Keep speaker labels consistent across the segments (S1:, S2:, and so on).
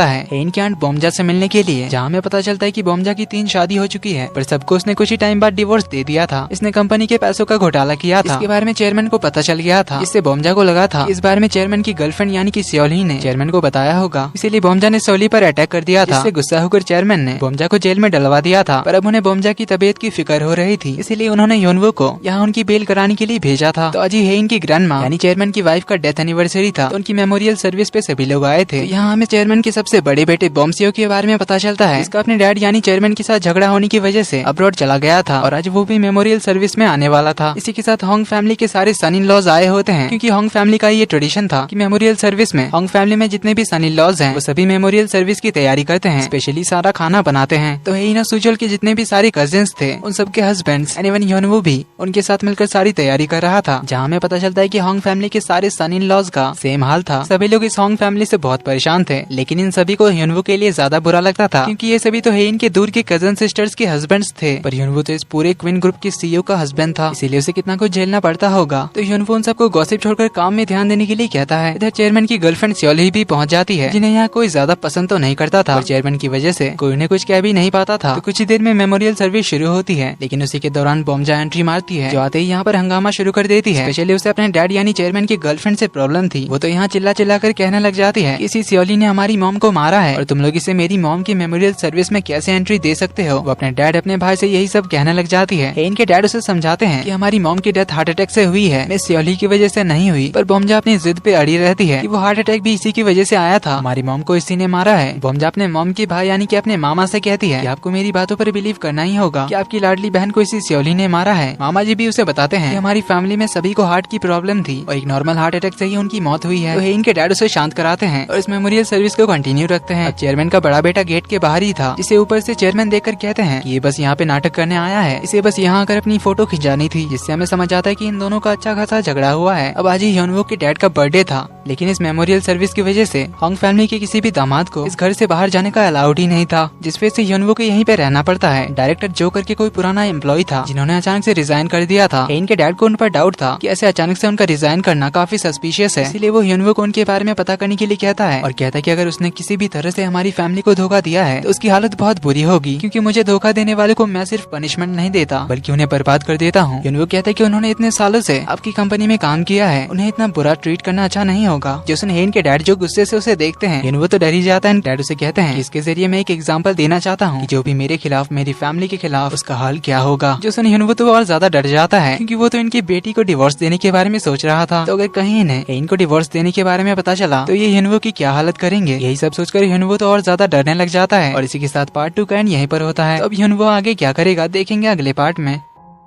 S1: है हेन की आंट बोमजा से मिलने के लिए, जहाँ हमें पता चलता है कि बोमजा की 3 शादी हो चुकी है, पर सबको उसने कुछ ही टाइम बाद डिवोर्स दे दिया था। इसने कंपनी के पैसों का घोटाला किया था। इसके बारे में चेयरमैन को पता चल गया था। इससे बोमजा को लगा था इस बारे में चेयरमैन की गर्लफ्रेंड यानी कि सोली ने चेयरमैन को बताया होगा, इसीलिए बोमजा ने सोली पर अटैक कर दिया था। इससे गुस्सा होकर चेयरमैन ने बोमजा को जेल में डलवा दिया था। पर अब उन्हें बोमजा की तबीयत की फिक्र हो रही थी, इसीलिए उन्होंने योनवो को यहाँ उनकी बेल कराने के लिए भेजा था। तो अजी हेन की ग्रैंडमा यानी चेयरमैन की वाइफ का डेथ एनिवर्सरी था, तो उनकी मेमोरियल सर्विस पे सभी लोग आए थे। यहाँ हमें चेयरमैन के सबसे बड़े बेटे बोमसियो के बारे में पता चलता है। इसका अपने डैड यानी चेयरमैन के साथ झगड़ा होने की वजह से अब्रॉड चला गया था और आज वो भी मेमोरियल सर्विस में आने वाला था। इसी के साथ होंग फैमिली के सारे सन इन लॉज आए होते हैं, क्योंकि होंग फैमिली का ये ट्रेडिशन था कि मेमोरियल सर्विस में होंग फैमिली में जितने भी सन इन लॉज हैं वो सभी मेमोरियल सर्विस की तैयारी करते हैं, स्पेशली सारा खाना बनाते हैं। तो हेइना सुजोल के जितने भी सारे कजिन्स थे उन सबके हस्बैंड्स एंड इवन योनवो भी उनके साथ मिलकर सारी तैयारी कर रहा था। जहाँ हमें पता चलता है कि होंग फैमिली के सारे सन इन लॉज का सेम हाल था। सभी लोग इस होंग फैमिली से बहुत परेशान थे, लेकिन इन सभी को योनवो के लिए ज्यादा बुरा लगता था, क्योंकि ये सभी तो हेइन के दूर के कजन सिस्टर्स के हस्बैंड्स थे। पर योनवो तो इस पूरे क्वीन ग्रुप के सीईओ का हस्बैंड था, इसीलिए उसे कितना कुछ झेलना पड़ता होगा। तो योनवो उन सबको गॉसिप छोड़कर काम में ध्यान देने के लिए कहता है। इधर चेयरमैन की गर्लफ्रेंड सोली भी पहुंच जाती है, जिन्हें यहाँ कोई ज्यादा पसंद तो नहीं करता था। चेयरमैन की वजह से कोई उन्हें कुछ कह भी नहीं पाता था। तो कुछ ही देर में मेमोरियल सर्विस शुरू होती है, लेकिन उसी के दौरान बोमजा एंट्री मारती है, जो आते ही यहाँ पर हंगामा शुरू कर देती है। स्पेशली उसे अपने डैड यानी चेयरमैन की गर्लफ्रेंड से प्रॉब्लम थी। वो तो यहाँ चिल्ला चिल्ला कर कहने लग जाती है इसी सोली ने हमारी मॉम को मारा है और तुम लोग इसे मेरी मॉम की मेमोरियल सर्विस में कैसे एंट्री दे सकते हो। वो अपने डैड अपने भाई से यही सब कहने लग जाती है। इनके डैड उसे समझाते हैं कि हमारी मॉम की डेथ हार्ट अटैक से हुई है, मैं सोली की वजह से नहीं हुई। पर बोमजा अपनी जिद पे अड़ी रहती है कि वो हार्ट अटैक भी इसी की वजह से आया था, हमारी मॉम को इसी ने मारा है। बोमजा अपने मॉम के भाई यानी कि अपने मामा से कहती है कि आपको मेरी बातों पर बिलीव करना ही होगा कि आपकी लाडली बहन को इसी सोली ने मारा है। मामा जी भी उसे बताते हैं कि हमारी फैमिली में सभी को हार्ट की प्रॉब्लम थी और एक नॉर्मल हार्ट अटैक से ही उनकी मौत हुई है। तो इनके डैड उसे शांत कराते हैं और इस मेमोरियल सर्विस को कंटिन्यू रखते हैं। चेयरमैन का बड़ा बेटा गेट के बाहर ही था, जिसे ऊपर से चेयरमैन देखकर कहते हैं कि ये बस यहाँ पे नाटक करने आया है, इसे बस यहाँ आकर अपनी फोटो खिंचानी थी, जिससे हमें समझ आता है कि इन दोनों का अच्छा खासा झगड़ा हुआ है। अब आज ही योनवो के डैड का बर्थडे था, लेकिन इस मेमोरियल सर्विस की वजह से होंग फैमिली के किसी भी दामाद को इस घर से बाहर जाने का अलाउड ही नहीं था, जिस वजह से योनवो को यहीं पे रहना पड़ता है। डायरेक्टर जो करके कोई पुराना एम्प्लॉय था, जिन्होंने अचानक से रिजाइन कर दिया था। इनके डैड को उन पर डाउट था कि ऐसे अचानक से उनका रिजाइन करना काफी सस्पिशियस है, इसीलिए वो योनवो को उनके बारे में पता करने के लिए कहता है और कहता है कि अगर उसने किसी भी तरह से हमारी फैमिली को धोखा दिया है तो उसकी हालत बहुत बुरी होगी, क्योंकि मुझे धोखा देने वाले को मैं सिर्फ पनिशमेंट नहीं देता बल्कि उन्हें बर्बाद कर देता हूँ। योनवो कहता है कि उन्होंने इतने सालों से आपकी कंपनी में काम किया है, उन्हें इतना बुरा ट्रीट करना अच्छा नहीं होगा। जोसन हेन के डैड जो गुस्से से उसे देखते हैं, योनवो तो डर ही जाता है। डैड उसे कहते हैं इसके जरिए मैं एक एग्जाम्पल देना चाहता हूँ कि जो भी मेरे खिलाफ मेरी फैमिली के खिलाफ उसका हाल क्या होगा। जोसन योनवो तो और ज्यादा डर जाता है, क्योंकि वो तो इनकी बेटी को डिवोर्स देने के बारे में सोच रहा था। तो अगर कहीं इन्हें इनको डिवोर्स देने के बारे में पता चला तो ये योनवो की क्या हालत करेंगे। यही सब सोचकर योनवो तो और ज्यादा डरने लग जाता है और इसी के साथ पार्ट 2 का एंड यहीं पर होता है। तो अब योनवो आगे क्या करेगा देखेंगे अगले पार्ट में।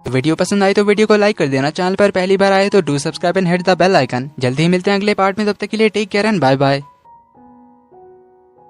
S1: वीडियो पसंद आई तो वीडियो को लाइक कर देना, चैनल पर पहली बार आए तो do subscribe and hit the bell icon. जल्दी ही मिलते हैं अगले पार्ट में, तब तक के लिए take care and bye bye.